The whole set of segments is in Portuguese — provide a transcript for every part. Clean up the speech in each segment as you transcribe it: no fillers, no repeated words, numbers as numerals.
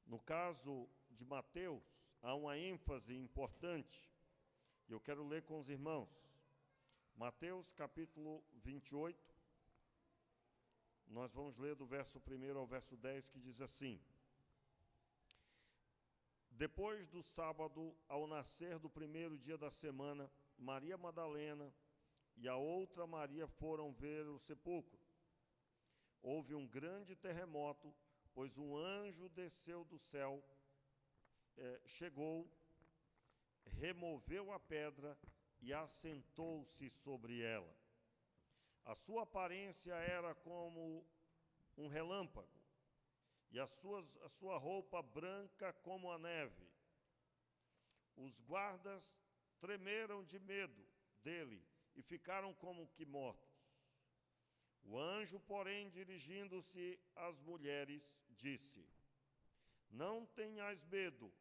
No caso de Mateus, há uma ênfase importante, e eu quero ler com os irmãos. Mateus capítulo 28, nós vamos ler do verso 1 ao verso 10, que diz assim: Depois do sábado, ao nascer do primeiro dia da semana, Maria Madalena e a outra Maria foram ver o sepulcro. Houve um grande terremoto, pois um anjo desceu do céu, chegou, removeu a pedra e assentou-se sobre ela. A sua aparência era como um relâmpago, e a sua roupa branca como a neve. Os guardas tremeram de medo dele e ficaram como que mortos. O anjo, porém, dirigindo-se às mulheres, disse: Não tenhais medo,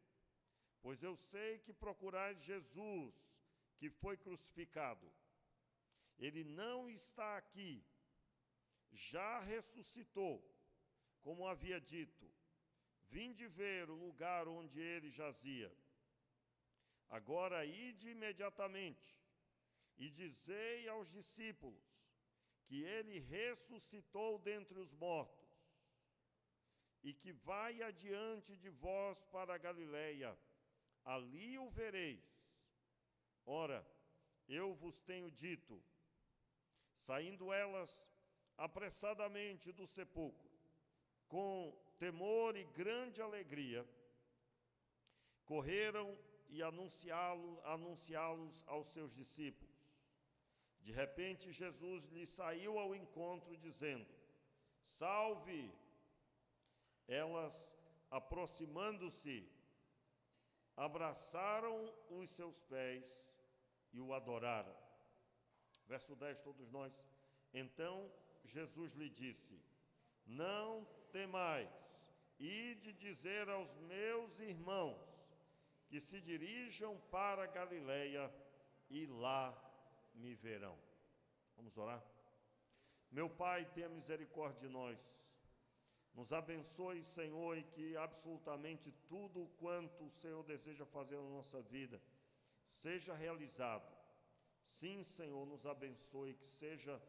pois eu sei que procurais Jesus, que foi crucificado. Ele não está aqui, já ressuscitou, como havia dito. Vinde ver o lugar onde ele jazia. Agora ide imediatamente e dizei aos discípulos que ele ressuscitou dentre os mortos e que vai adiante de vós para a Galileia. Ali o vereis. Ora, eu vos tenho dito. Saindo elas apressadamente do sepulcro, com temor e grande alegria, correram e anunciá-los aos seus discípulos. De repente, Jesus lhe saiu ao encontro, dizendo: Salve! Elas, aproximando-se, abraçaram os seus pés e o adoraram. Verso 10, todos nós. Então Jesus lhe disse: Não temais, ide dizer aos meus irmãos que se dirijam para a Galileia e lá me verão. Vamos orar? Meu Pai, tenha misericórdia de nós. Nos abençoe, Senhor, e que absolutamente tudo quanto o Senhor deseja fazer na nossa vida seja realizado. Sim, Senhor, nos abençoe, que seja,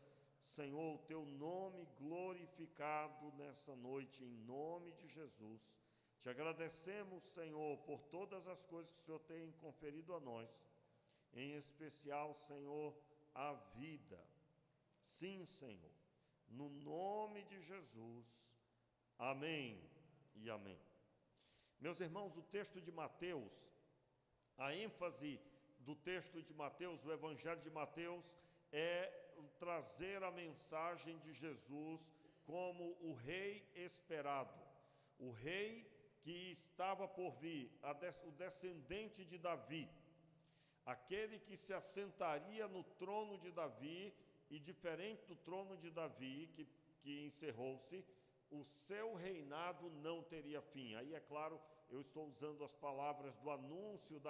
Senhor, o Teu nome glorificado nessa noite, em nome de Jesus. Te agradecemos, Senhor, por todas as coisas que o Senhor tem conferido a nós, em especial, Senhor, a vida. Sim, Senhor, no nome de Jesus. Amém e amém. Meus irmãos, o texto de Mateus, a ênfase do texto de Mateus, o Evangelho de Mateus, é trazer a mensagem de Jesus como o rei esperado, o rei que estava por vir, o descendente de Davi, aquele que se assentaria no trono de Davi, e diferente do trono de Davi, que encerrou-se, o seu reinado não teria fim. Aí, é claro, eu estou usando as palavras do anúncio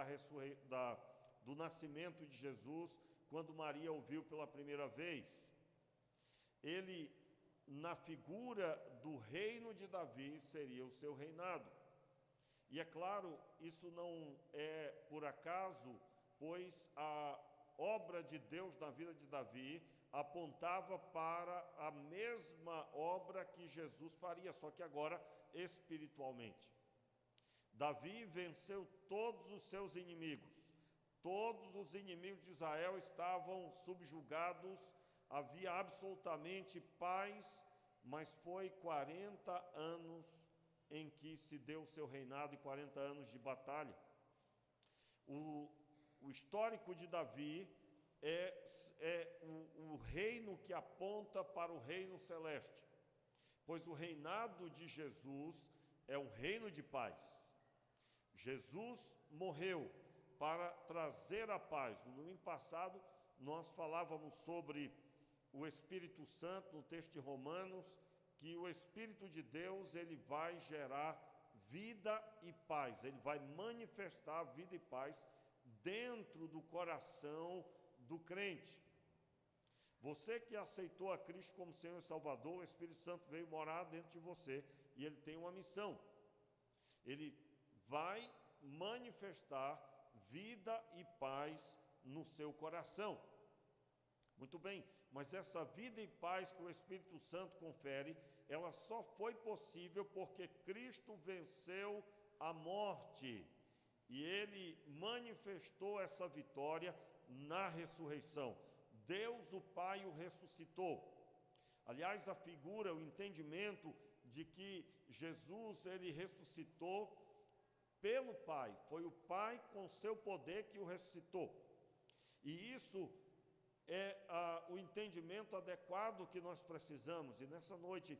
do nascimento de Jesus, quando Maria o viu pela primeira vez. Ele, na figura do reino de Davi, seria o seu reinado. E é claro, isso não é por acaso, pois a obra de Deus na vida de Davi apontava para a mesma obra que Jesus faria, só que agora espiritualmente. Davi venceu todos os seus inimigos. Todos os inimigos de Israel estavam subjugados, havia absolutamente paz, mas foi 40 anos em que se deu o seu reinado e 40 anos de batalha. O histórico de Davi é o reino que aponta para o reino celeste, pois o reinado de Jesus é um reino de paz. Jesus morreu para trazer a paz. No domingo passado, nós falávamos sobre o Espírito Santo, no texto de Romanos, que o Espírito de Deus, ele vai gerar vida e paz, ele vai manifestar vida e paz dentro do coração do crente. Você que aceitou a Cristo como Senhor e Salvador, o Espírito Santo veio morar dentro de você, e ele tem uma missão. Ele vai manifestar vida e paz no seu coração. Muito bem, mas essa vida e paz que o Espírito Santo confere, ela só foi possível porque Cristo venceu a morte. E Ele manifestou essa vitória na ressurreição. Deus, o Pai, o ressuscitou. Aliás, a figura, o entendimento de que Jesus, Ele ressuscitou pelo Pai. Foi o Pai com seu poder que o ressuscitou. E isso é o entendimento adequado que nós precisamos. E nessa noite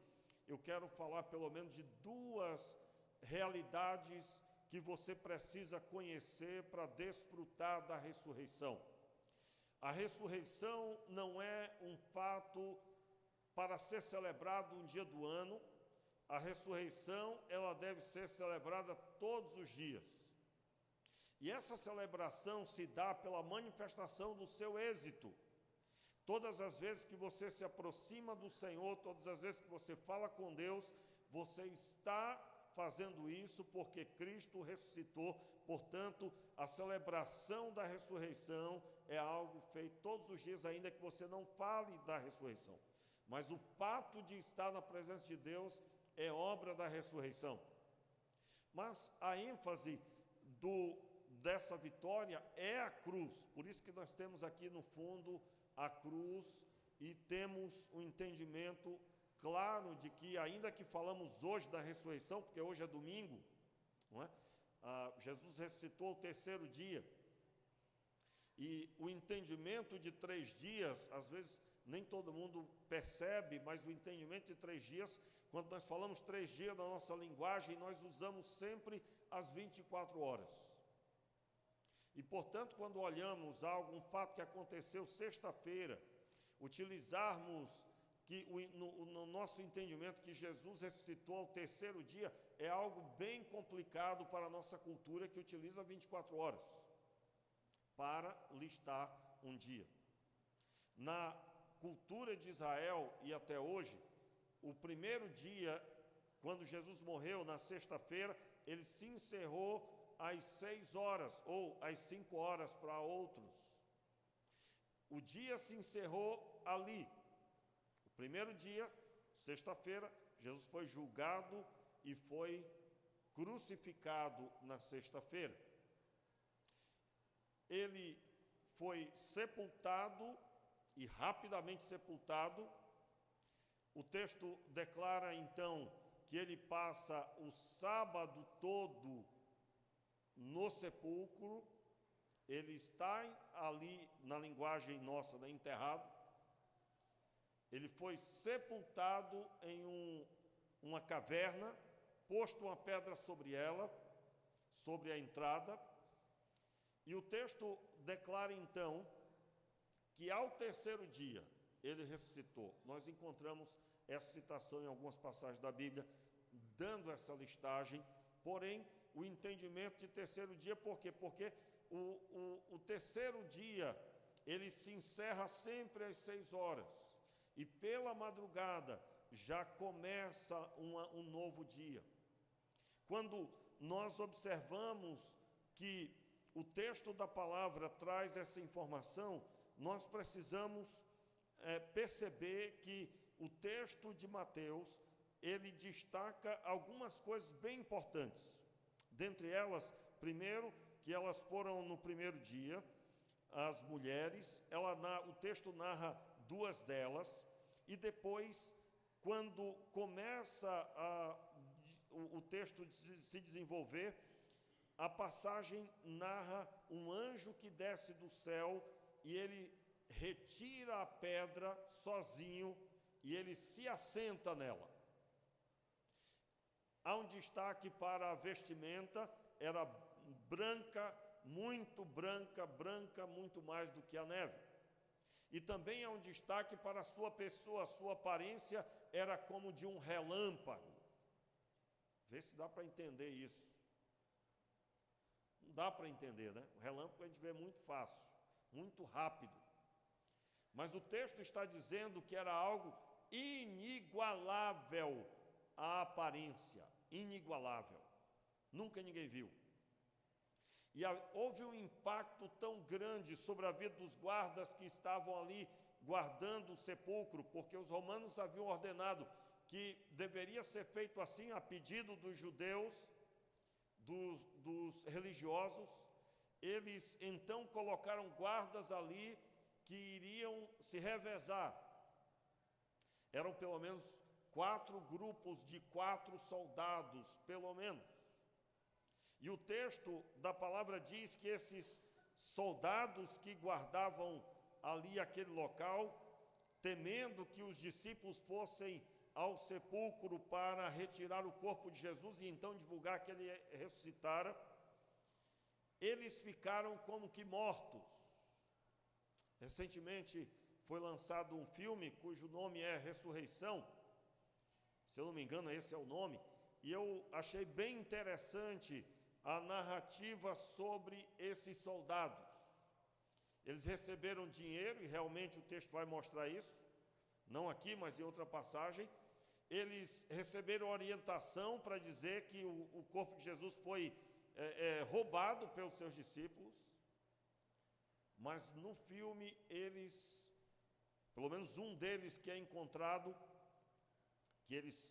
eu quero falar pelo menos de duas realidades que você precisa conhecer para desfrutar da ressurreição. A ressurreição não é um fato para ser celebrado um dia do ano. A ressurreição, ela deve ser celebrada todos os dias. E essa celebração se dá pela manifestação do seu êxito. Todas as vezes que você se aproxima do Senhor, todas as vezes que você fala com Deus, você está fazendo isso porque Cristo ressuscitou. Portanto, a celebração da ressurreição é algo feito todos os dias, ainda que você não fale da ressurreição. Mas o fato de estar na presença de Deus é obra da ressurreição. Mas a ênfase dessa vitória é a cruz. Por isso que nós temos aqui no fundo a cruz e temos um entendimento claro de que, ainda que falamos hoje da ressurreição, porque hoje é domingo, não é? Jesus ressuscitou o terceiro dia. E o entendimento de 3 dias, às vezes nem todo mundo percebe, mas o entendimento de 3 dias, quando nós falamos 3 dias na nossa linguagem, nós usamos sempre as 24 horas. E, portanto, quando olhamos algum fato que aconteceu sexta-feira, utilizarmos no nosso entendimento que Jesus ressuscitou ao terceiro dia, é algo bem complicado para a nossa cultura que utiliza 24 horas para listar um dia. Na cultura de Israel e até hoje, o primeiro dia, quando Jesus morreu, na sexta-feira, ele se encerrou às 6 horas, ou às 5 horas para outros. O dia se encerrou ali. O primeiro dia, sexta-feira, Jesus foi julgado e foi crucificado na sexta-feira. Ele foi sepultado e rapidamente sepultado. O texto declara então que ele passa o sábado todo no sepulcro. Ele está ali, na linguagem nossa, enterrado. Ele foi sepultado em uma caverna, posto uma pedra sobre ela, sobre a entrada. E o texto declara então que ao terceiro dia ele ressuscitou. Nós encontramos essa citação em algumas passagens da Bíblia, dando essa listagem. Porém, o entendimento de terceiro dia, por quê? Porque o terceiro dia, ele se encerra sempre às 6 horas. E pela madrugada, já começa um novo dia. Quando nós observamos que o texto da palavra traz essa informação, nós precisamos perceber que o texto de Mateus, ele destaca algumas coisas bem importantes. Dentre elas, primeiro, que elas foram no primeiro dia, as mulheres, o texto narra 2 delas, e depois, quando começa o texto se desenvolver, a passagem narra um anjo que desce do céu e ele retira a pedra sozinho e ele se assenta nela. Há um destaque para a vestimenta, era branca, muito mais do que a neve. E também há um destaque para a sua pessoa, a sua aparência era como de um relâmpago. Vê se dá para entender isso. Não dá para entender, né? O relâmpago a gente vê muito fácil, muito rápido. Mas o texto está dizendo que era algo inigualável a aparência, inigualável. Nunca ninguém viu. E houve um impacto tão grande sobre a vida dos guardas que estavam ali guardando o sepulcro, porque os romanos haviam ordenado que deveria ser feito assim a pedido dos judeus, dos religiosos. Eles então colocaram guardas ali que iriam se revezar. Eram pelo menos 4 grupos de 4 soldados, pelo menos. E o texto da palavra diz que esses soldados que guardavam ali aquele local, temendo que os discípulos fossem ao sepulcro para retirar o corpo de Jesus e então divulgar que ele ressuscitara, eles ficaram como que mortos. Recentemente foi lançado um filme cujo nome é Ressurreição, se eu não me engano esse é o nome, e eu achei bem interessante a narrativa sobre esses soldados. Eles receberam dinheiro, e realmente o texto vai mostrar isso, não aqui, mas em outra passagem. Eles receberam orientação para dizer que o corpo de Jesus foi roubado pelos seus discípulos, mas no filme eles, pelo menos um deles que é encontrado, que eles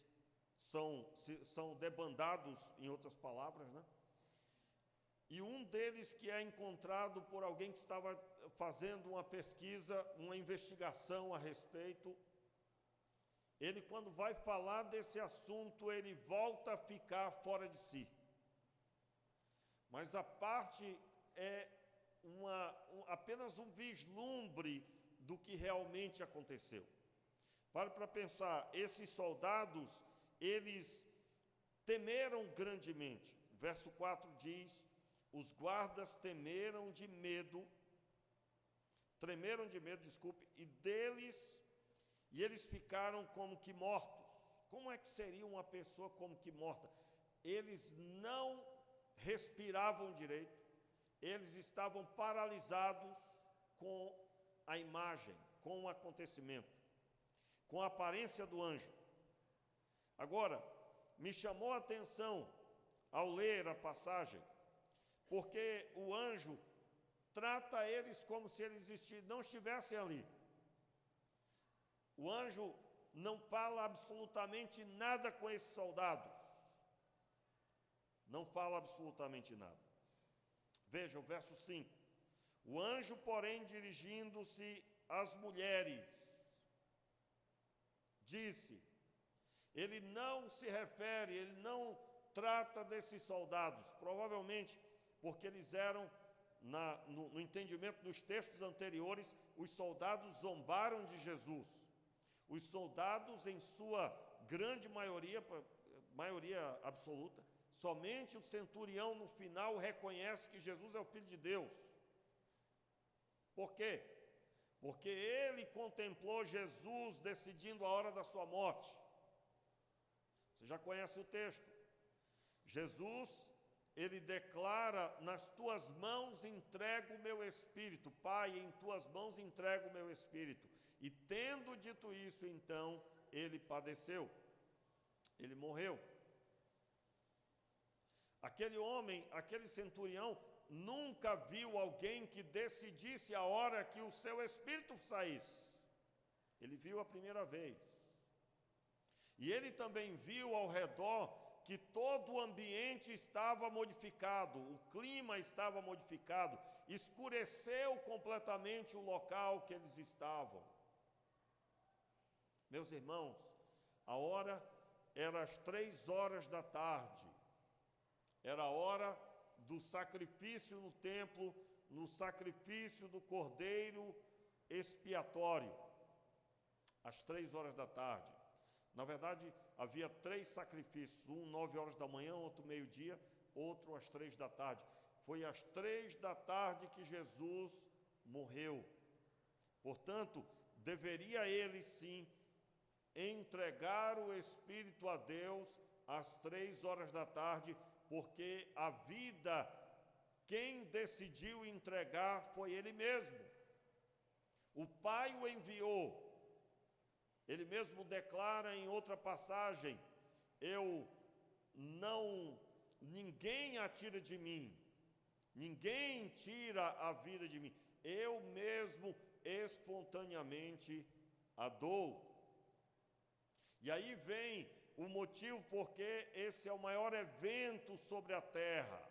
são debandados, em outras palavras, né? E um deles que é encontrado por alguém que estava fazendo uma pesquisa, uma investigação a respeito, ele, quando vai falar desse assunto, ele volta a ficar fora de si. Mas a parte é apenas um vislumbre do que realmente aconteceu. Para pensar, esses soldados, eles temeram grandemente. O verso 4 diz: os guardas tremeram de medo, e eles ficaram como que mortos. Como é que seria uma pessoa como que morta? Eles não respiravam direito, eles estavam paralisados com a imagem, com o acontecimento, com a aparência do anjo. Agora, me chamou a atenção ao ler a passagem, porque o anjo trata eles como se eles não estivessem ali. O anjo não fala absolutamente nada com esses soldados. Não fala absolutamente nada. Veja o verso 5. O anjo, porém, dirigindo-se às mulheres, disse, ele não se refere, ele não trata desses soldados, provavelmente porque eles eram, no entendimento dos textos anteriores, os soldados zombaram de Jesus. Os soldados, em sua grande maioria absoluta, somente o centurião no final reconhece que Jesus é o Filho de Deus. Por quê? Porque ele contemplou Jesus decidindo a hora da sua morte. Você já conhece o texto. Jesus, ele declara, nas tuas mãos entrego o meu espírito. Pai, em tuas mãos entrego o meu espírito. E tendo dito isso, então, ele padeceu. Ele morreu. Aquele homem, aquele centurião, nunca viu alguém que decidisse a hora que o seu espírito saísse. Ele viu a primeira vez. E ele também viu ao redor que todo o ambiente estava modificado, o clima estava modificado, escureceu completamente o local que eles estavam. Meus irmãos, a hora era às 3h da tarde, era a hora do sacrifício no templo, no sacrifício do cordeiro expiatório, às 3h da tarde. Na verdade, havia 3 sacrifícios, um 9h da manhã, outro meio-dia, outro às 3 da tarde. Foi às 3 da tarde que Jesus morreu. Portanto, deveria ele sim entregar o Espírito a Deus às 3h da tarde, porque a vida, quem decidiu entregar foi ele mesmo. O Pai o enviou. Ele mesmo declara em outra passagem, eu não ninguém a tira de mim, ninguém tira a vida de mim, eu mesmo espontaneamente a dou. E aí vem o motivo porque esse é o maior evento sobre a terra,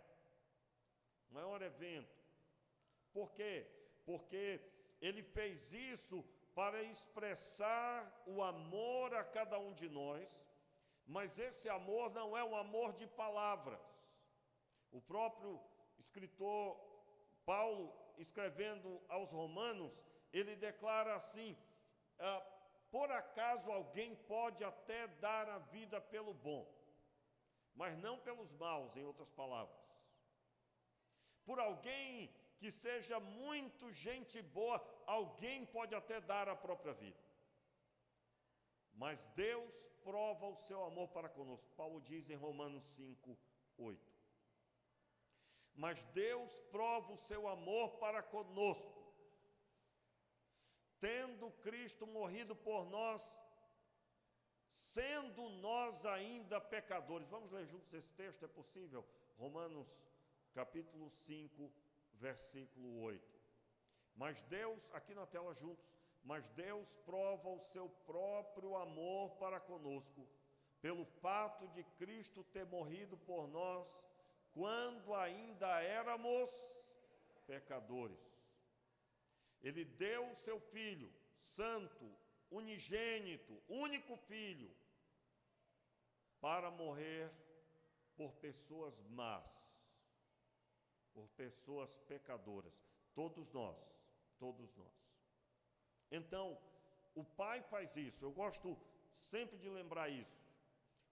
o maior evento. Por quê? Porque ele fez isso para expressar o amor a cada um de nós, mas esse amor não é um amor de palavras. O próprio escritor Paulo, escrevendo aos Romanos, ele declara assim: por acaso alguém pode até dar a vida pelo bom, mas não pelos maus, em outras palavras. Por alguém que seja muito gente boa, alguém pode até dar a própria vida. Mas Deus prova o seu amor para conosco. Paulo diz em Romanos 5:8. Mas Deus prova o seu amor para conosco, tendo Cristo morrido por nós, sendo nós ainda pecadores. Vamos ler juntos esse texto, é possível? Romanos capítulo 5, versículo 8. Mas Deus, aqui na tela juntos, mas Deus prova o seu próprio amor para conosco, pelo fato de Cristo ter morrido por nós, quando ainda éramos pecadores. Ele deu o seu Filho, santo, unigênito, único Filho, para morrer por pessoas más, por pessoas pecadoras, todos nós. Então, o Pai faz isso, eu gosto sempre de lembrar isso.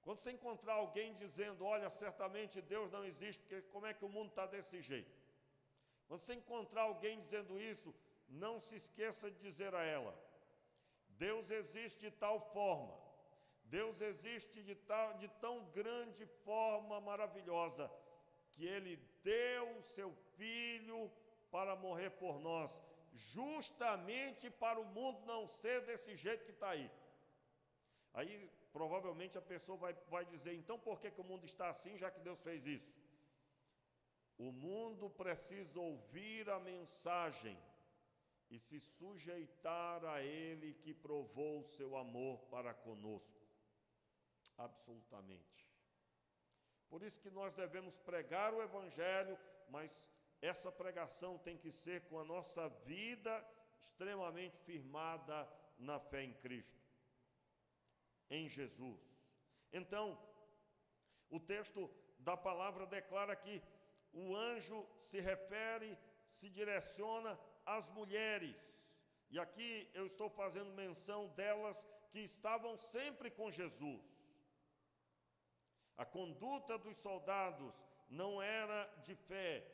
Quando você encontrar alguém dizendo, olha, certamente Deus não existe, porque como é que o mundo está desse jeito? Quando você encontrar alguém dizendo isso, não se esqueça de dizer a ela, Deus existe de tal forma, Deus existe de tão grande forma maravilhosa, que Ele deu o seu Filho para morrer por nós, justamente para o mundo não ser desse jeito que está aí. Aí, provavelmente, a pessoa vai dizer, então por que o mundo está assim, já que Deus fez isso? O mundo precisa ouvir a mensagem e se sujeitar a Ele que provou o seu amor para conosco. Absolutamente. Por isso que nós devemos pregar o Evangelho, mas essa pregação tem que ser com a nossa vida extremamente firmada na fé em Cristo, em Jesus. Então, o texto da palavra declara que o anjo se direciona às mulheres. E aqui eu estou fazendo menção delas que estavam sempre com Jesus. A conduta dos soldados não era de fé,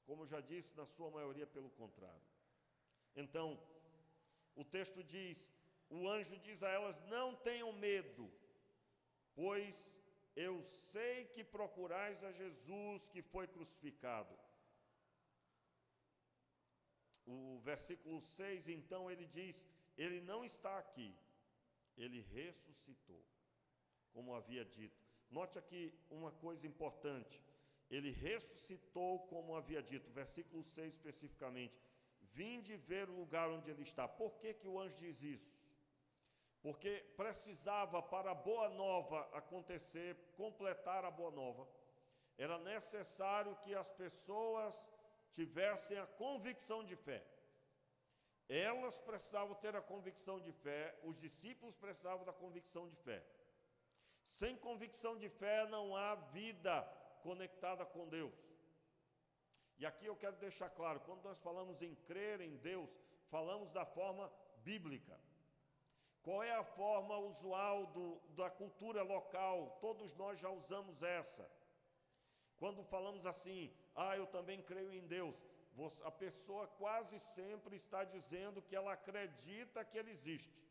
como já disse, na sua maioria pelo contrário. Então, o texto diz, o anjo diz a elas, não tenham medo, pois eu sei que procurais a Jesus que foi crucificado. O versículo 6, então, ele diz, ele não está aqui, ele ressuscitou, como havia dito. Note aqui uma coisa importante, ele ressuscitou como havia dito, versículo 6 especificamente, vinde ver o lugar onde ele está. Por que o anjo diz isso? Porque precisava, para a boa nova acontecer, completar a boa nova, era necessário que as pessoas tivessem a convicção de fé. Elas precisavam ter a convicção de fé, os discípulos precisavam da convicção de fé. Sem convicção de fé não há vida conectada com Deus. E aqui eu quero deixar claro, quando nós falamos em crer em Deus, falamos da forma bíblica. Qual é a forma usual da cultura local? Todos nós já usamos essa. Quando falamos assim, eu também creio em Deus, a pessoa quase sempre está dizendo que ela acredita que Ele existe.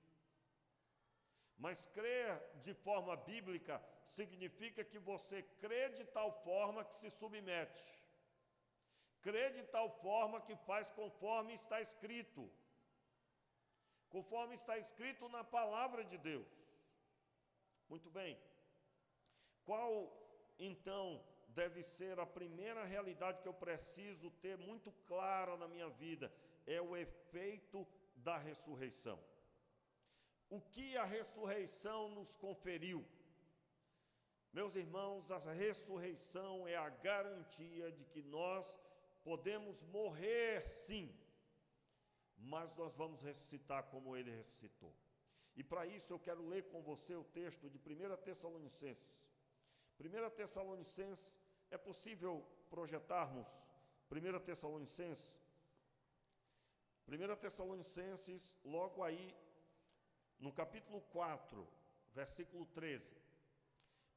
Mas crer de forma bíblica significa que você crê de tal forma que se submete. Crê de tal forma que faz conforme está escrito. Conforme está escrito na palavra de Deus. Muito bem. Qual, então, deve ser a primeira realidade que eu preciso ter muito clara na minha vida, é o efeito da ressurreição. O que a ressurreição nos conferiu? Meus irmãos, a ressurreição é a garantia de que nós podemos morrer, sim, mas nós vamos ressuscitar como Ele ressuscitou. E para isso eu quero ler com você o texto de 1 Tessalonicenses. 1 Tessalonicenses, é possível projetarmos 1 Tessalonicenses? 1 Tessalonicenses, logo aí, no capítulo 4, versículo 13.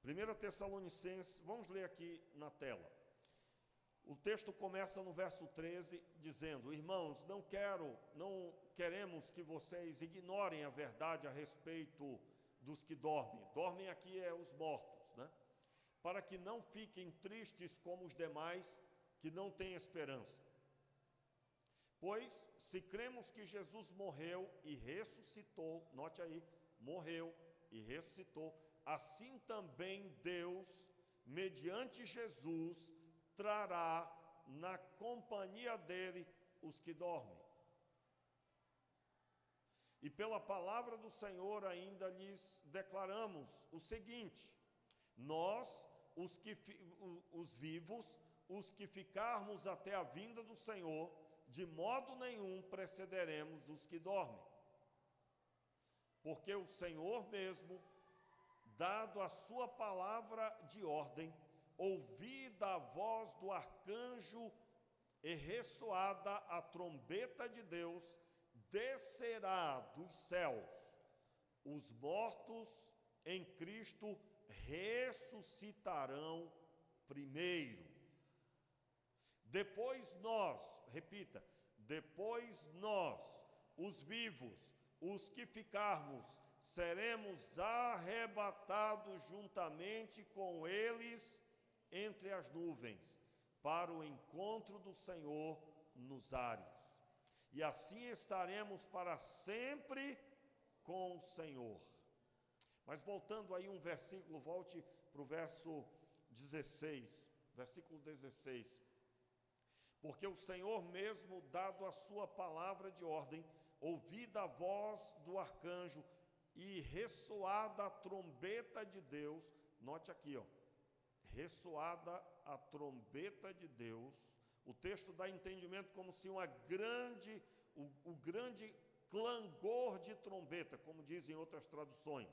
1 Tessalonicenses, vamos ler aqui na tela. O texto começa no verso 13, dizendo: irmãos, não queremos que vocês ignorem a verdade a respeito dos que dormem. Dormem aqui é os mortos, né? Para que não fiquem tristes como os demais que não têm esperança. Pois, se cremos que Jesus morreu e ressuscitou, note aí, morreu e ressuscitou, assim também Deus, mediante Jesus, trará na companhia dele os que dormem. E pela palavra do Senhor ainda lhes declaramos o seguinte: nós, os vivos, os que ficarmos até a vinda do Senhor, de modo nenhum precederemos os que dormem. Porque o Senhor mesmo, dado a sua palavra de ordem, ouvida a voz do arcanjo e ressoada a trombeta de Deus, descerá dos céus. Os mortos em Cristo ressuscitarão primeiro. Depois nós, repita, depois nós, os vivos, os que ficarmos, seremos arrebatados juntamente com eles entre as nuvens, para o encontro do Senhor nos ares. E assim estaremos para sempre com o Senhor. Mas voltando aí um versículo, volte para o verso 16, versículo 16. Porque o Senhor mesmo, dado a sua palavra de ordem, ouvida a voz do arcanjo e ressoada a trombeta de Deus, note aqui, ressoada a trombeta de Deus, o texto dá entendimento como se o grande clangor de trombeta, como dizem outras traduções,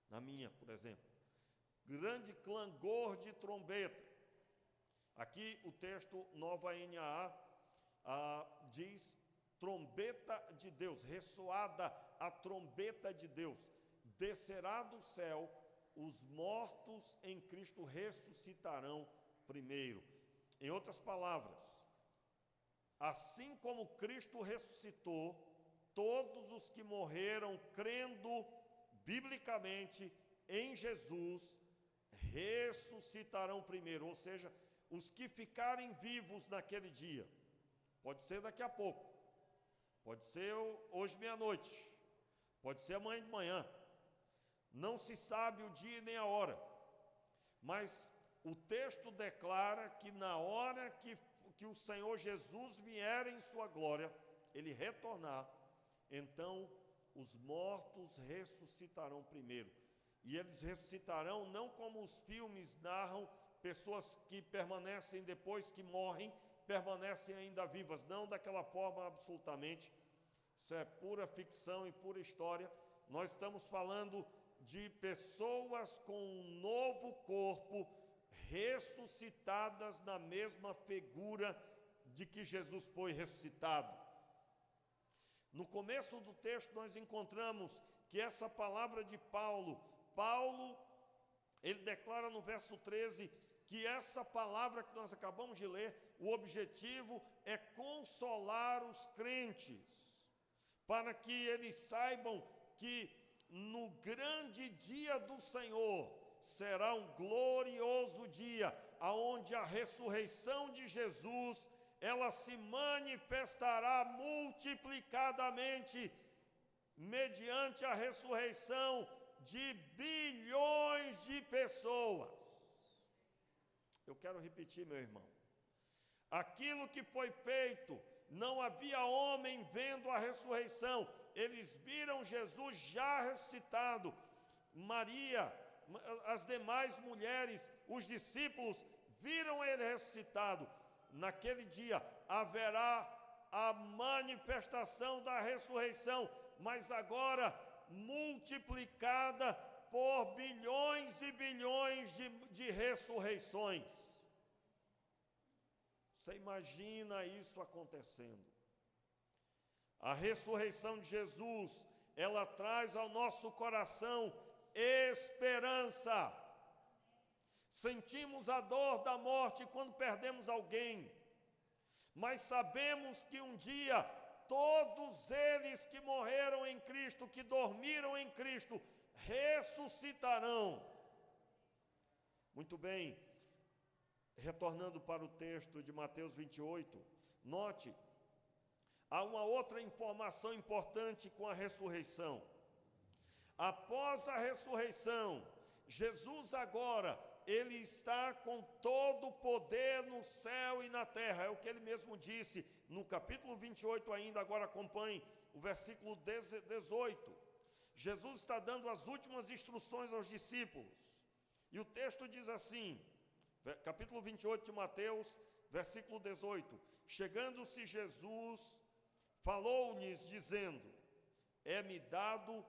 na minha, por exemplo, grande clangor de trombeta. Aqui o texto Nova NAA diz trombeta de Deus, ressoada a trombeta de Deus, descerá do céu, os mortos em Cristo ressuscitarão primeiro. Em outras palavras, assim como Cristo ressuscitou, todos os que morreram crendo biblicamente em Jesus ressuscitarão primeiro, ou seja, os que ficarem vivos naquele dia, pode ser daqui a pouco, pode ser hoje meia-noite, pode ser amanhã de manhã, não se sabe o dia nem a hora, mas o texto declara que na hora que o Senhor Jesus vier em sua glória, Ele retornar, então os mortos ressuscitarão primeiro. E eles ressuscitarão não como os filmes narram, pessoas que permanecem depois que morrem, permanecem ainda vivas, não daquela forma absolutamente. Isso é pura ficção e pura história. Nós estamos falando de pessoas com um novo corpo, ressuscitadas na mesma figura de que Jesus foi ressuscitado. No começo do texto nós encontramos que essa palavra de Paulo, ele declara no verso 13, que essa palavra que nós acabamos de ler, o objetivo é consolar os crentes, para que eles saibam que no grande dia do Senhor será um glorioso dia, aonde a ressurreição de Jesus, ela se manifestará multiplicadamente, mediante a ressurreição de bilhões de pessoas. Eu quero repetir, meu irmão. Aquilo que foi feito, não havia homem vendo a ressurreição. Eles viram Jesus já ressuscitado. Maria, as demais mulheres, os discípulos, viram ele ressuscitado. Naquele dia haverá a manifestação da ressurreição, mas agora multiplicada por bilhões e bilhões de ressurreições. Você imagina isso acontecendo? A ressurreição de Jesus, ela traz ao nosso coração esperança. Sentimos a dor da morte quando perdemos alguém, mas sabemos que um dia todos eles que morreram em Cristo, que dormiram em Cristo, ressuscitarão. Muito bem, retornando para o texto de Mateus 28, note, há uma outra informação importante com a ressurreição. Após a ressurreição, Jesus agora, ele está com todo o poder no céu e na terra. É o que ele mesmo disse no capítulo 28 ainda, agora acompanhe o versículo 18. Jesus está dando as últimas instruções aos discípulos. E o texto diz assim, capítulo 28 de Mateus, versículo 18. Chegando-se Jesus, falou-lhes dizendo, é-me dado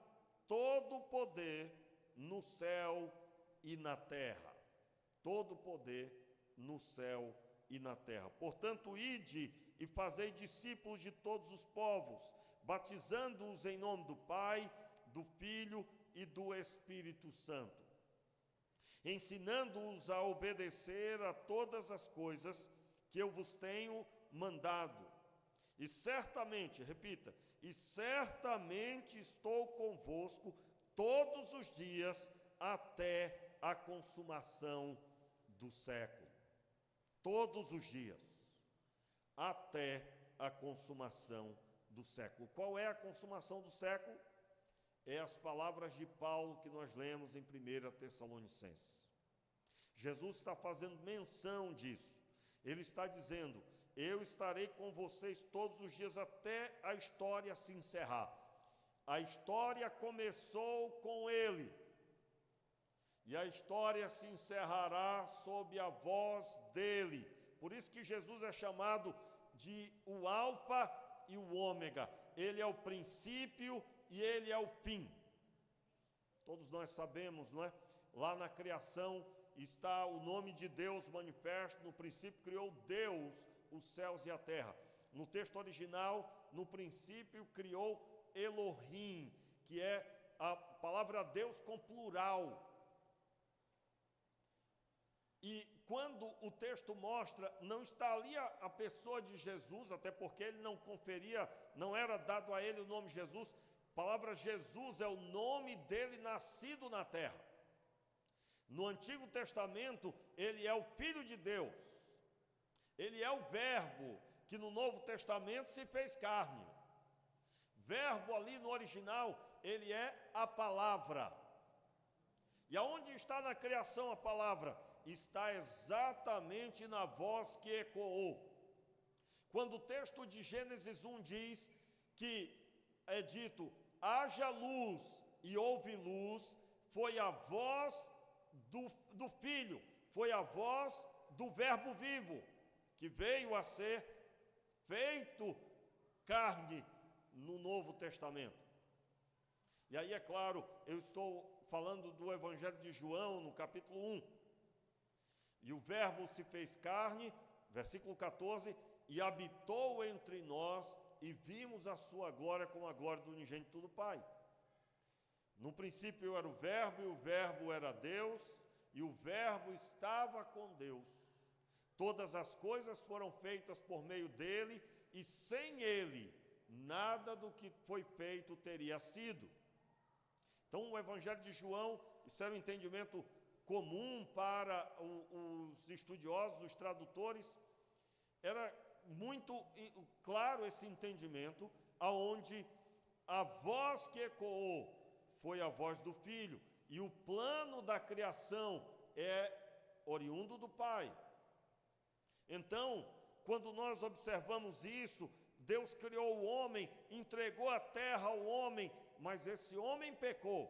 todo o poder no céu e na terra. Todo o poder no céu e na terra. Portanto, ide e fazei discípulos de todos os povos, batizando-os em nome do Pai, do Filho e do Espírito Santo, ensinando-os a obedecer a todas as coisas que eu vos tenho mandado. E certamente, repita, e certamente estou convosco todos os dias até a consumação do século. Todos os dias, até a consumação do século. Qual é a consumação do século? É as palavras de Paulo que nós lemos em 1 Tessalonicenses. Jesus está fazendo menção disso. Ele está dizendo, eu estarei com vocês todos os dias até a história se encerrar. A história começou com ele. E a história se encerrará sob a voz dele. Por isso que Jesus é chamado de o Alfa e o Ômega. Ele é o princípio e ele é o fim. Todos nós sabemos, não é? Lá na criação está o nome de Deus manifesto. No princípio criou Deus os céus e a terra. No texto original, no princípio criou Elohim, que é a palavra Deus com plural. E quando o texto mostra, não está ali a pessoa de Jesus, até porque ele não conferia, não era dado a ele o nome Jesus. A palavra Jesus é o nome dele nascido na terra. No Antigo Testamento, ele é o Filho de Deus. Ele é o Verbo, que no Novo Testamento se fez carne. Verbo ali no original, ele é a palavra. E aonde está na criação a palavra? Está exatamente na voz que ecoou. Quando o texto de Gênesis 1 diz que é dito, haja luz e houve luz, foi a voz do Filho, foi a voz do Verbo vivo, que veio a ser feito carne no Novo Testamento. E aí, é claro, eu estou falando do Evangelho de João, no capítulo 1. E o Verbo se fez carne, versículo 14, e habitou entre nós, e vimos a sua glória como a glória do unigênito do Pai. No princípio era o Verbo, e o Verbo era Deus, e o Verbo estava com Deus. Todas as coisas foram feitas por meio dele, e sem ele, nada do que foi feito teria sido. Então, o Evangelho de João, isso era um entendimento comum para os estudiosos, os tradutores, era muito claro esse entendimento, aonde a voz que ecoou foi a voz do Filho, e o plano da criação é oriundo do Pai. Então, quando nós observamos isso, Deus criou o homem, entregou a terra ao homem, mas esse homem pecou.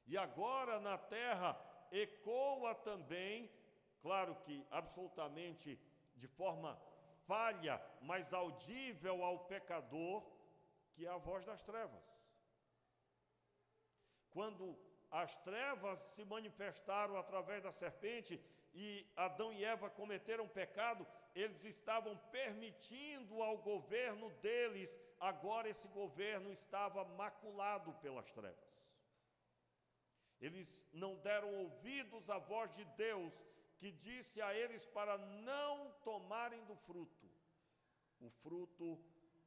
E agora na terra ecoa também, claro que absolutamente de forma falha, mas audível ao pecador, que é a voz das trevas. Quando as trevas se manifestaram através da serpente e Adão e Eva cometeram pecado, eles estavam permitindo ao governo deles, agora esse governo estava maculado pelas trevas. Eles não deram ouvidos à voz de Deus, que disse a eles para não tomarem do fruto, o fruto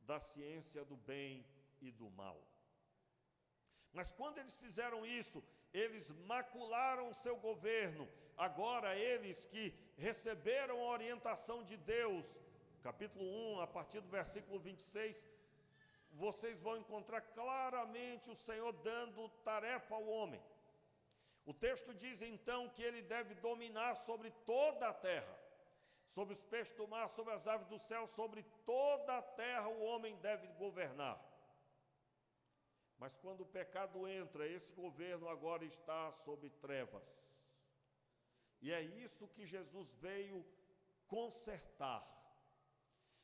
da ciência do bem e do mal. Mas quando eles fizeram isso, eles macularam o seu governo. Agora eles que receberam a orientação de Deus, capítulo 1, a partir do versículo 26, vocês vão encontrar claramente o Senhor dando tarefa ao homem. O texto diz então que ele deve dominar sobre toda a terra, sobre os peixes do mar, sobre as aves do céu, sobre toda a terra o homem deve governar. Mas quando o pecado entra, esse governo agora está sob trevas. E é isso que Jesus veio consertar.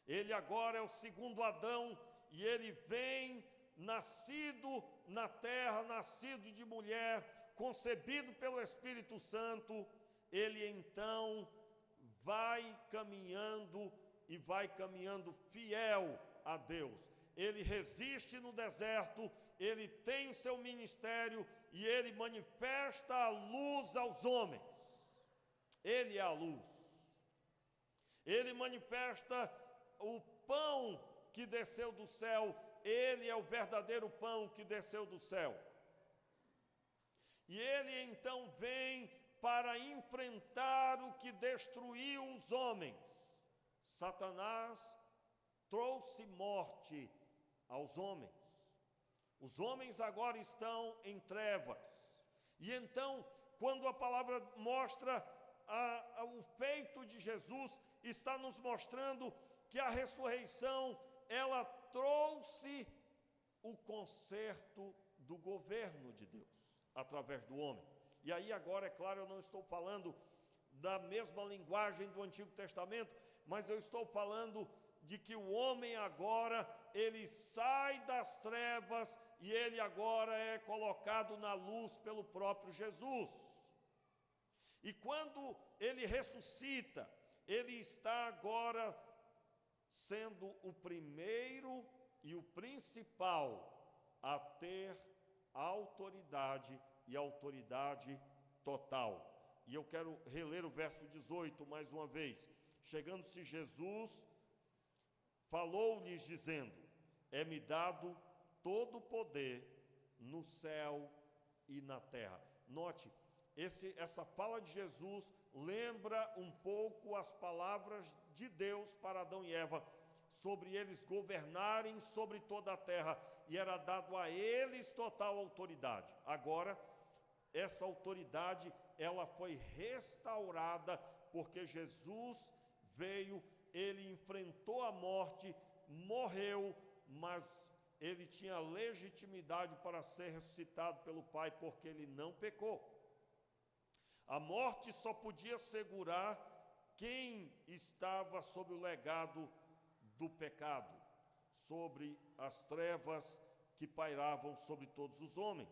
Ele agora é o segundo Adão, e ele vem nascido na terra, nascido de mulher, concebido pelo Espírito Santo. Ele então vai caminhando e vai caminhando fiel a Deus. Ele resiste no deserto, ele tem o seu ministério e ele manifesta a luz aos homens. Ele é a luz. Ele manifesta o pão que desceu do céu. Ele é o verdadeiro pão que desceu do céu. E ele então vem para enfrentar o que destruiu os homens. Satanás trouxe morte aos homens. Os homens agora estão em trevas. E então, quando a palavra mostra o feito de Jesus, está nos mostrando que a ressurreição, ela trouxe o conserto do governo de Deus, através do homem. E aí agora, é claro, eu não estou falando da mesma linguagem do Antigo Testamento, mas eu estou falando de que o homem agora, ele sai das trevas e ele agora é colocado na luz pelo próprio Jesus. E quando ele ressuscita, ele está agora sendo o primeiro e o principal a ter autoridade e autoridade total. E eu quero reler o verso 18 mais uma vez. Chegando-se Jesus, falou-lhes dizendo: é-me dado todo o poder no céu e na terra. Note, essa fala de Jesus lembra um pouco as palavras de Deus para Adão e Eva, sobre eles governarem sobre toda a terra, e era dado a eles total autoridade. Agora, essa autoridade, ela foi restaurada, porque Jesus veio, ele enfrentou a morte, morreu, mas ele tinha legitimidade para ser ressuscitado pelo Pai, porque ele não pecou. A morte só podia segurar quem estava sob o legado do pecado, sobre as trevas que pairavam sobre todos os homens.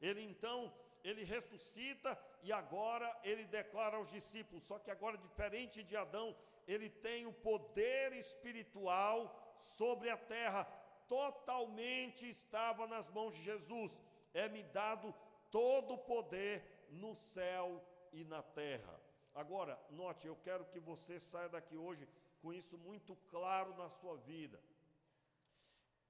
Ele ressuscita e agora ele declara aos discípulos, só que agora, diferente de Adão, ele tem o poder espiritual sobre a terra, totalmente estava nas mãos de Jesus. É-me dado todo o poder no céu e na terra. Agora, note, eu quero que você saia daqui hoje com isso muito claro na sua vida.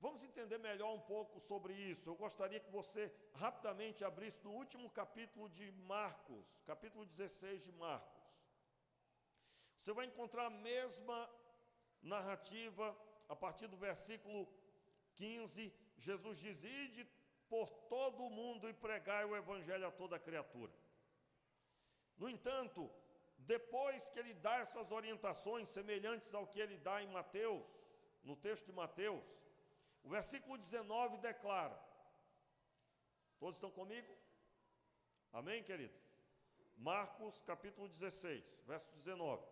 Vamos entender melhor um pouco sobre isso. Eu gostaria que você rapidamente abrisse no último capítulo de Marcos, capítulo 16 de Marcos. Você vai encontrar a mesma narrativa a partir do versículo 15. Jesus diz: ide por todo o mundo e pregai o evangelho a toda criatura. No entanto, depois que ele dá essas orientações semelhantes ao que ele dá em Mateus, no texto de Mateus, o versículo 19 declara, todos estão comigo? Amém, queridos? Marcos capítulo 16, verso 19.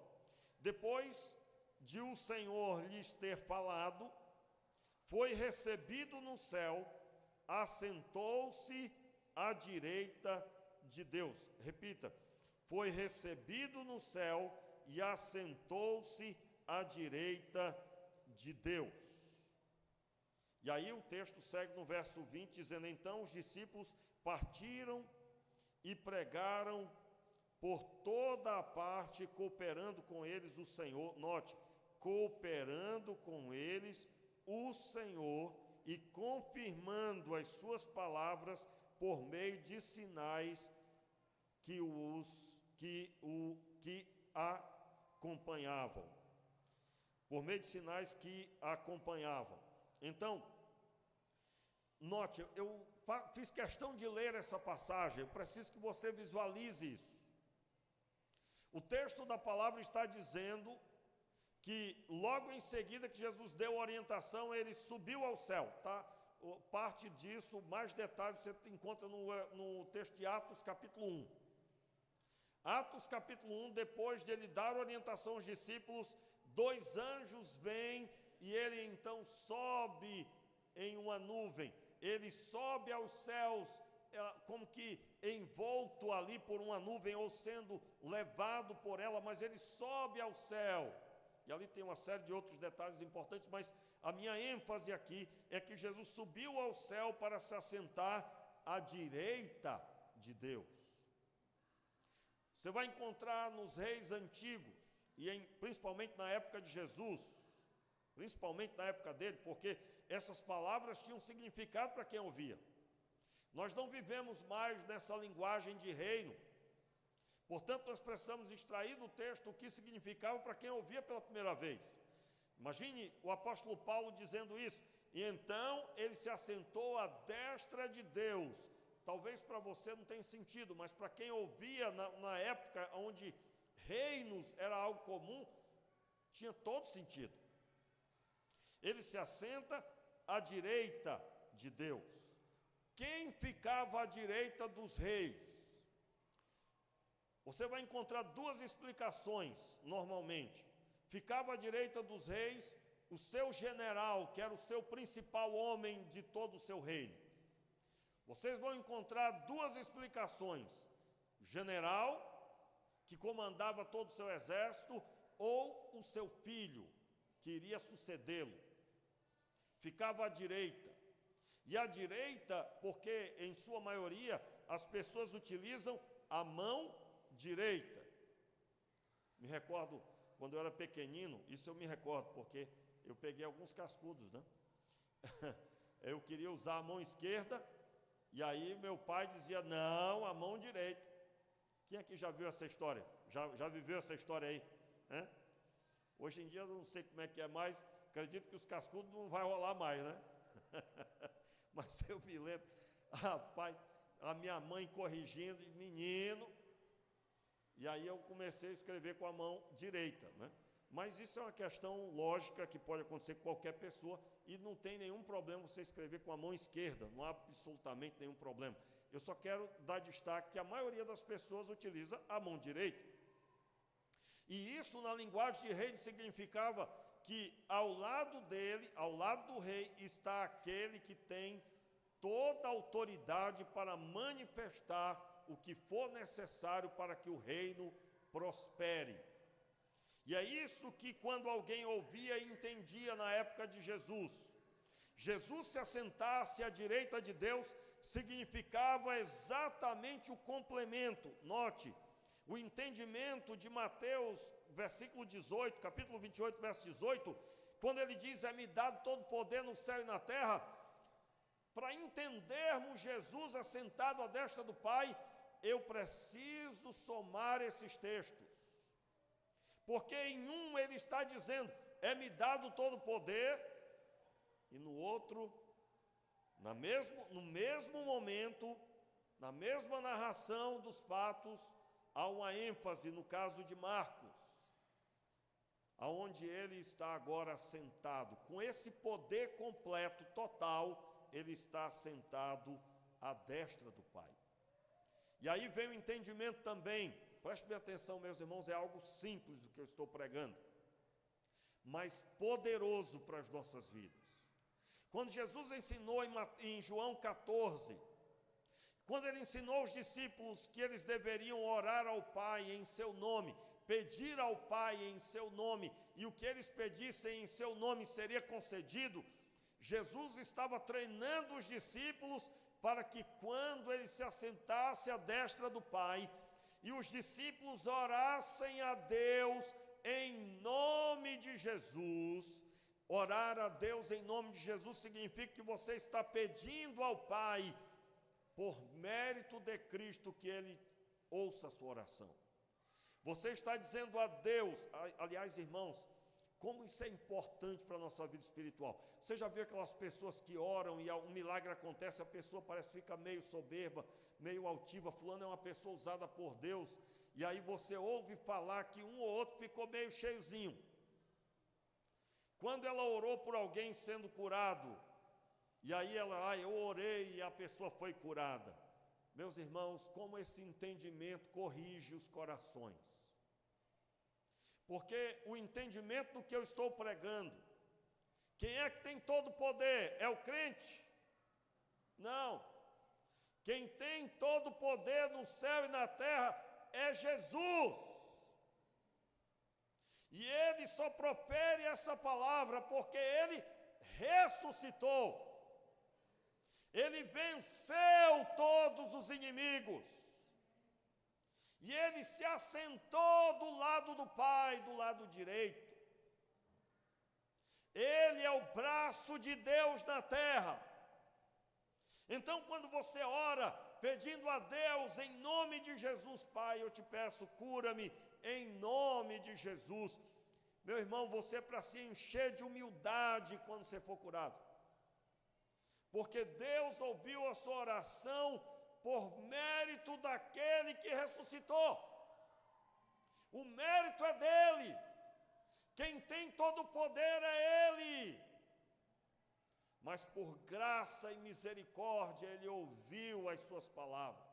Depois de o Senhor lhes ter falado, foi recebido no céu, assentou-se à direita de Deus. Repita, foi recebido no céu e assentou-se à direita de Deus. E aí o texto segue no verso 20, dizendo, então os discípulos partiram e pregaram por toda a parte, cooperando com eles o Senhor, note, cooperando com eles o Senhor e confirmando as suas palavras por meio de sinais que acompanhavam. Por meio de sinais que acompanhavam. Então, note, eu fiz questão de ler essa passagem, eu preciso que você visualize isso. O texto da palavra está dizendo que logo em seguida que Jesus deu a orientação, ele subiu ao céu, tá? Parte disso, mais detalhes você encontra no texto de Atos capítulo 1. Atos capítulo 1, depois de ele dar orientação aos discípulos, 2 anjos vêm e ele então sobe em uma nuvem, ele sobe aos céus, como que envolto ali por uma nuvem ou sendo levado por ela, mas ele sobe ao céu. E ali tem uma série de outros detalhes importantes, mas a minha ênfase aqui é que Jesus subiu ao céu para se assentar à direita de Deus. Você vai encontrar nos reis antigos, e principalmente na época de Jesus, principalmente na época dele, porque essas palavras tinham significado para quem ouvia. Nós não vivemos mais nessa linguagem de reino, portanto nós precisamos extrair do texto o que significava para quem ouvia pela primeira vez. Imagine o apóstolo Paulo dizendo isso, e então ele se assentou à destra de Deus. Talvez para você não tenha sentido, mas para quem ouvia na época onde reinos era algo comum, tinha todo sentido. Ele se assenta à direita de Deus. Quem ficava à direita dos reis? Você vai encontrar 2 explicações, normalmente. Ficava à direita dos reis o seu general, que era o seu principal homem de todo o seu reino. Vocês vão encontrar 2 explicações. General, que comandava todo o seu exército, ou o seu filho, que iria sucedê-lo. Ficava à direita. E à direita, porque em sua maioria as pessoas utilizam a mão direita. Me recordo, quando eu era pequenino, isso eu me recordo, porque eu peguei alguns cascudos, né? Eu queria usar a mão esquerda, e aí meu pai dizia, não, a mão direita. Quem aqui já viu essa história? Já viveu essa história aí? Né? Hoje em dia eu não sei como é que é mais, acredito que os cascudos não vai rolar mais, né? Mas eu me lembro, rapaz, a minha mãe corrigindo, menino, e aí eu comecei a escrever com a mão direita, né? Mas isso é uma questão lógica que pode acontecer com qualquer pessoa e não tem nenhum problema você escrever com a mão esquerda, não há absolutamente nenhum problema. Eu só quero dar destaque que a maioria das pessoas utiliza a mão direita. E isso na linguagem de rei significava que ao lado dele, ao lado do rei, está aquele que tem toda a autoridade para manifestar o que for necessário para que o reino prospere. E é isso que quando alguém ouvia e entendia na época de Jesus, Jesus se assentasse à direita de Deus, significava exatamente o complemento. Note, o entendimento de Mateus, versículo 18, capítulo 28, verso 18, quando ele diz, é-me dado todo poder no céu e na terra, para entendermos Jesus assentado à destra do Pai, eu preciso somar esses textos. Porque em um ele está dizendo, é-me dado todo o poder, e no outro, no mesmo momento, na mesma narração dos fatos, há uma ênfase no caso de Marcos, aonde ele está agora sentado, com esse poder completo, total, ele está sentado à destra do Pai. E aí vem o entendimento também, preste bem atenção, meus irmãos, é algo simples do que eu estou pregando, mas poderoso para as nossas vidas. Quando Jesus ensinou em João 14, quando ele ensinou os discípulos que eles deveriam orar ao Pai em seu nome, pedir ao Pai em seu nome, e o que eles pedissem em seu nome seria concedido, Jesus estava treinando os discípulos para que quando ele se assentasse à destra do Pai, e os discípulos orassem a Deus em nome de Jesus. Orar a Deus em nome de Jesus significa que você está pedindo ao Pai, por mérito de Cristo, que Ele ouça a sua oração. Você está dizendo a Deus, aliás, irmãos, como isso é importante para a nossa vida espiritual. Você já viu aquelas pessoas que oram e um milagre acontece, a pessoa parece que fica meio soberba, meio altiva, fulano é uma pessoa usada por Deus, e aí você ouve falar que um ou outro ficou meio cheiozinho. Quando ela orou por alguém sendo curado, e aí ela, eu orei e a pessoa foi curada. Meus irmãos, como esse entendimento corrige os corações. Porque o entendimento do que eu estou pregando, quem é que tem todo o poder? É o crente? Não. Quem tem todo o poder no céu e na terra é Jesus. E Ele só profere essa palavra porque Ele ressuscitou. Ele venceu todos os inimigos. E Ele se assentou do lado do Pai, do lado direito. Ele é o braço de Deus na terra. Então, quando você ora, pedindo a Deus, em nome de Jesus, Pai, eu te peço, cura-me, em nome de Jesus. Meu irmão, você é para se encher de humildade quando você for curado. Porque Deus ouviu a sua oração por mérito daquele que ressuscitou. O mérito é dele. Quem tem todo o poder é Ele. Mas por graça e misericórdia Ele ouviu as suas palavras.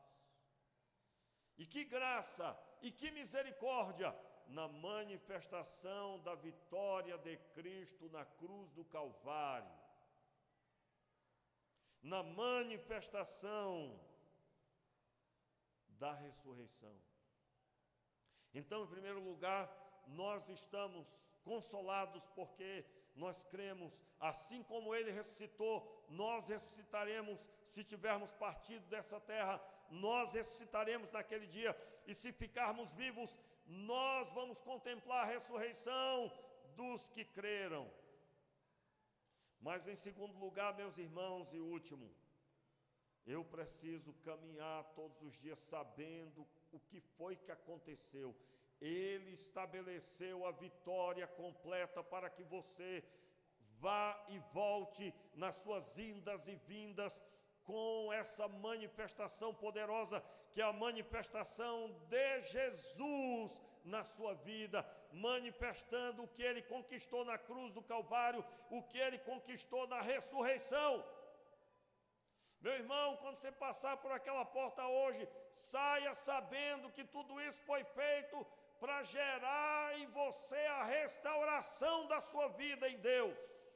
E que graça e que misericórdia na manifestação da vitória de Cristo na cruz do Calvário. Na manifestação da ressurreição. Então, em primeiro lugar, nós estamos consolados porque nós cremos, assim como Ele ressuscitou, nós ressuscitaremos se tivermos partido dessa terra, nós ressuscitaremos naquele dia, e se ficarmos vivos, nós vamos contemplar a ressurreição dos que creram. Mas em segundo lugar, meus irmãos, e último, eu preciso caminhar todos os dias sabendo o que foi que aconteceu. Ele estabeleceu a vitória completa para que você vá e volte nas suas indas e vindas com essa manifestação poderosa, que é a manifestação de Jesus na sua vida, manifestando o que Ele conquistou na cruz do Calvário, o que Ele conquistou na ressurreição. Meu irmão, quando você passar por aquela porta hoje, saia sabendo que tudo isso foi feito para gerar em você a restauração da sua vida em Deus.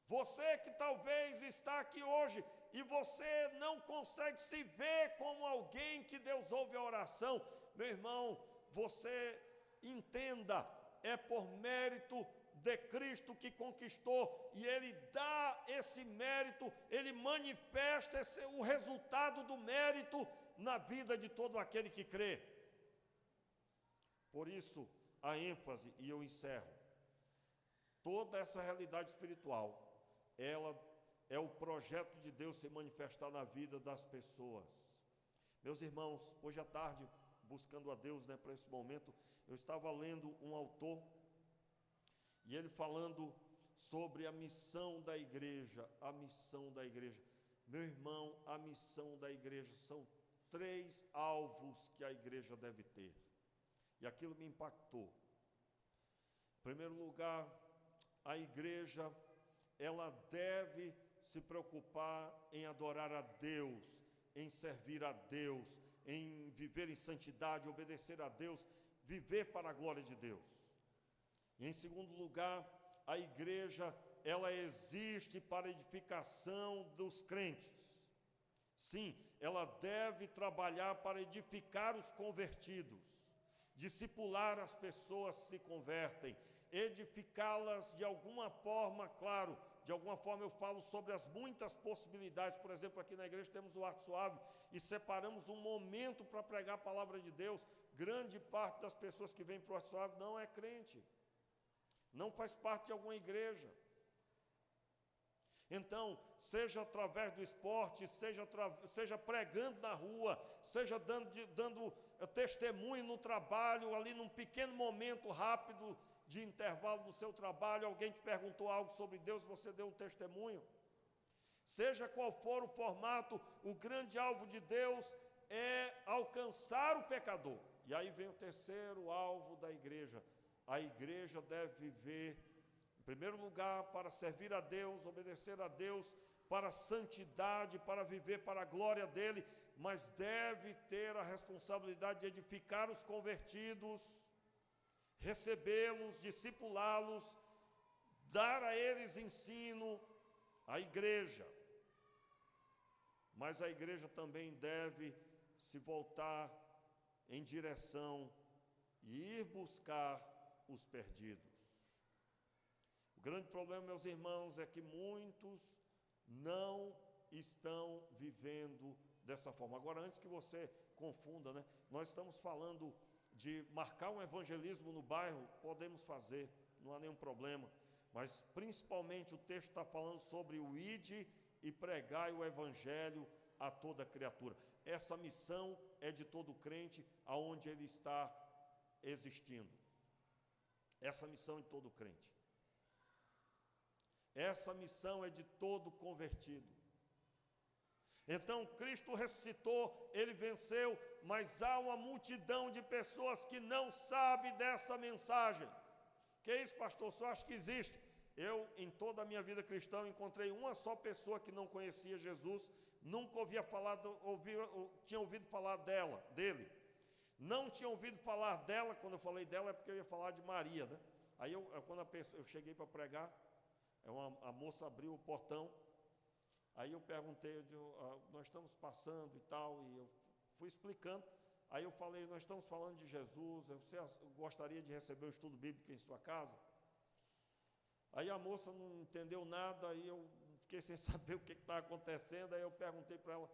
Você que talvez está aqui hoje e você não consegue se ver como alguém que Deus ouve a oração, meu irmão, você entenda, é por mérito de Cristo que conquistou, e Ele dá esse mérito, Ele manifesta o resultado do mérito na vida de todo aquele que crê. Por isso, a ênfase, e eu encerro, toda essa realidade espiritual, ela é o projeto de Deus se manifestar na vida das pessoas. Meus irmãos, hoje à tarde, buscando a Deus, para esse momento, eu estava lendo um autor, e ele falando sobre a missão da igreja, a missão da igreja. Meu irmão, a missão da igreja 3 alvos que a igreja deve ter. E aquilo me impactou. Em primeiro lugar, a igreja, ela deve se preocupar em adorar a Deus, em servir a Deus, em viver em santidade, obedecer a Deus, viver para a glória de Deus. E em segundo lugar, a igreja, ela existe para a edificação dos crentes. Sim, ela deve trabalhar para edificar os convertidos, discipular as pessoas que se convertem, edificá-las de alguma forma, claro, de alguma forma eu falo sobre as muitas possibilidades. Por exemplo, aqui na igreja temos o Ar Suave e separamos um momento para pregar a palavra de Deus. Grande parte das pessoas que vêm para o Ar Suave não é crente, não faz parte de alguma igreja. Então, seja através do esporte, seja pregando na rua, seja dando testemunho no trabalho, ali num pequeno momento rápido de intervalo do seu trabalho, alguém te perguntou algo sobre Deus, você deu um testemunho. Seja qual for o formato, o grande alvo de Deus é alcançar o pecador. E aí vem o terceiro alvo da igreja. A igreja deve viver, em primeiro lugar, para servir a Deus, obedecer a Deus, para a santidade, para viver para a glória dele, mas deve ter a responsabilidade de edificar os convertidos, recebê-los, discipulá-los, dar a eles ensino, a igreja. Mas a igreja também deve se voltar em direção e ir buscar os perdidos. O grande problema, meus irmãos, é que muitos não estão vivendo dessa forma. Agora, antes que você confunda, né? Nós estamos falando de marcar um evangelismo no bairro, podemos fazer, não há nenhum problema. Mas, principalmente, o texto está falando sobre o ide e pregai o evangelho a toda criatura. Essa missão é de todo crente, aonde ele está existindo. Essa missão é de todo crente. Essa missão é de todo convertido. Então, Cristo ressuscitou, Ele venceu, mas há uma multidão de pessoas que não sabem dessa mensagem. Que é isso, pastor? Só acho que existe. Eu, em toda a minha vida cristã, encontrei uma só pessoa que não conhecia Jesus, nunca tinha ouvido falar dele. Não tinha ouvido falar dela. Quando eu falei dela é porque eu ia falar de Maria, né? Aí, quando eu cheguei para pregar, a moça abriu o portão. Aí eu perguntei, nós estamos passando e tal, e eu fui explicando. Aí eu falei, nós estamos falando de Jesus, você gostaria de receber o estudo bíblico em sua casa? Aí a moça não entendeu nada, aí eu fiquei sem saber o que estava acontecendo. Aí eu perguntei para ela,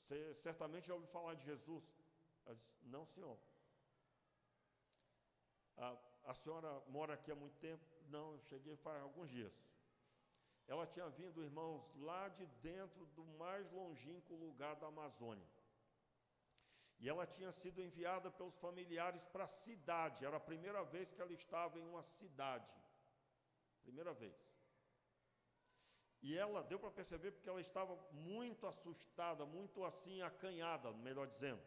você certamente já ouviu falar de Jesus? Ela disse, não, senhor. A senhora mora aqui há muito tempo? Não, eu cheguei faz alguns dias. Ela tinha vindo, irmãos, lá de dentro do mais longínquo lugar da Amazônia. E ela tinha sido enviada pelos familiares para a cidade. Era a primeira vez que ela estava em uma cidade. Primeira vez. E ela, deu para perceber, porque ela estava muito assustada, muito assim, acanhada, melhor dizendo.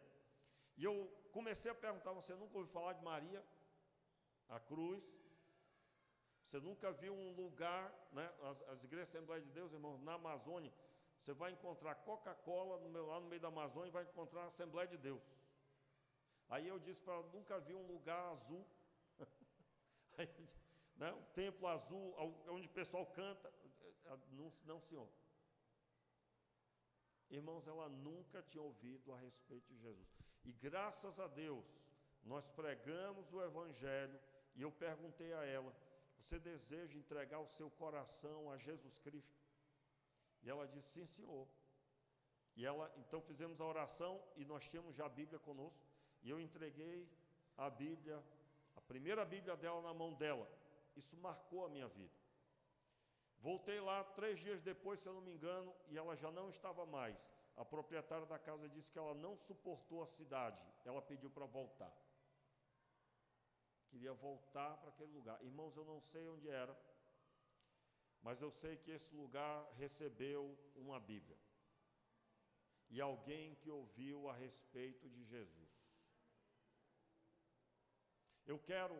E eu comecei a perguntar, você nunca ouviu falar de Maria, a cruz? Você nunca viu um lugar, né, as igrejas Assembleia de Deus, irmãos, na Amazônia, você vai encontrar Coca-Cola lá no meio da Amazônia e vai encontrar a Assembleia de Deus. Aí eu disse para ela, nunca vi um lugar azul, aí, né, um templo azul, onde o pessoal canta. Não, senhor. Irmãos, ela nunca tinha ouvido a respeito de Jesus. E graças a Deus, nós pregamos o Evangelho, e eu perguntei a ela, você deseja entregar o seu coração a Jesus Cristo? E ela disse, sim, senhor. E então fizemos a oração, e nós tínhamos já a Bíblia conosco, e eu entreguei a Bíblia, a primeira Bíblia dela na mão dela. Isso marcou a minha vida. Voltei lá 3 dias depois, se eu não me engano, e ela já não estava mais. A proprietária da casa disse que ela não suportou a cidade, ela pediu para voltar. Queria voltar para aquele lugar. Irmãos, eu não sei onde era, mas eu sei que esse lugar recebeu uma Bíblia. e alguém que ouviu a respeito de Jesus. Eu quero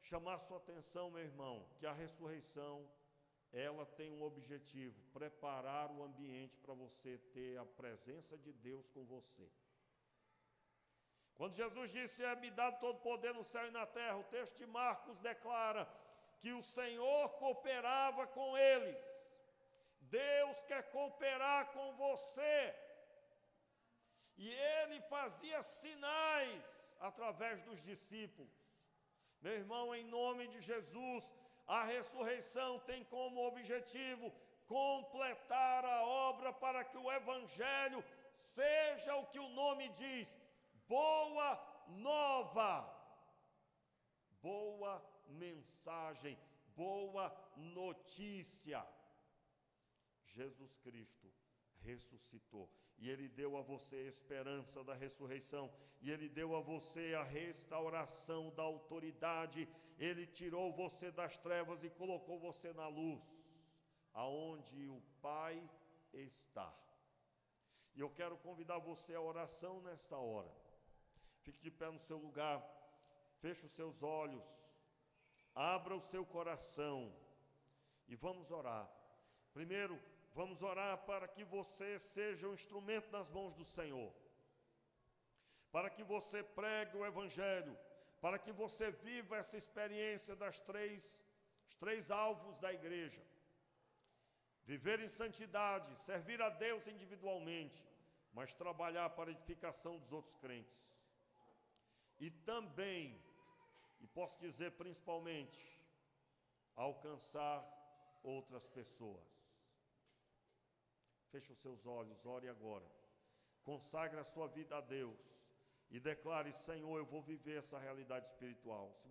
chamar sua atenção, meu irmão, que a ressurreição, ela tem um objetivo: preparar o ambiente para você ter a presença de Deus com você. Quando Jesus disse: é-me dado todo poder no céu e na terra, o texto de Marcos declara que o Senhor cooperava com eles. Deus quer cooperar com você. E Ele fazia sinais através dos discípulos. Meu irmão, em nome de Jesus, a ressurreição tem como objetivo completar a obra para que o Evangelho seja o que o nome diz: boa nova, boa mensagem, boa notícia. Jesus Cristo ressuscitou, e Ele deu a você a esperança da ressurreição, e Ele deu a você a restauração da autoridade. Ele tirou você das trevas e colocou você na luz, aonde o Pai está. E eu quero convidar você à oração nesta hora. Fique de pé no seu lugar, feche os seus olhos, abra o seu coração e vamos orar. Primeiro, vamos orar para que você seja um instrumento nas mãos do Senhor, para que você pregue o Evangelho, para que você viva essa experiência os três alvos da igreja: viver em santidade, servir a Deus individualmente, mas trabalhar para a edificação dos outros crentes. E também, e posso dizer principalmente, alcançar outras pessoas. Feche os seus olhos, ore agora. Consagre a sua vida a Deus e declare: Senhor, eu vou viver essa realidade espiritual. Se você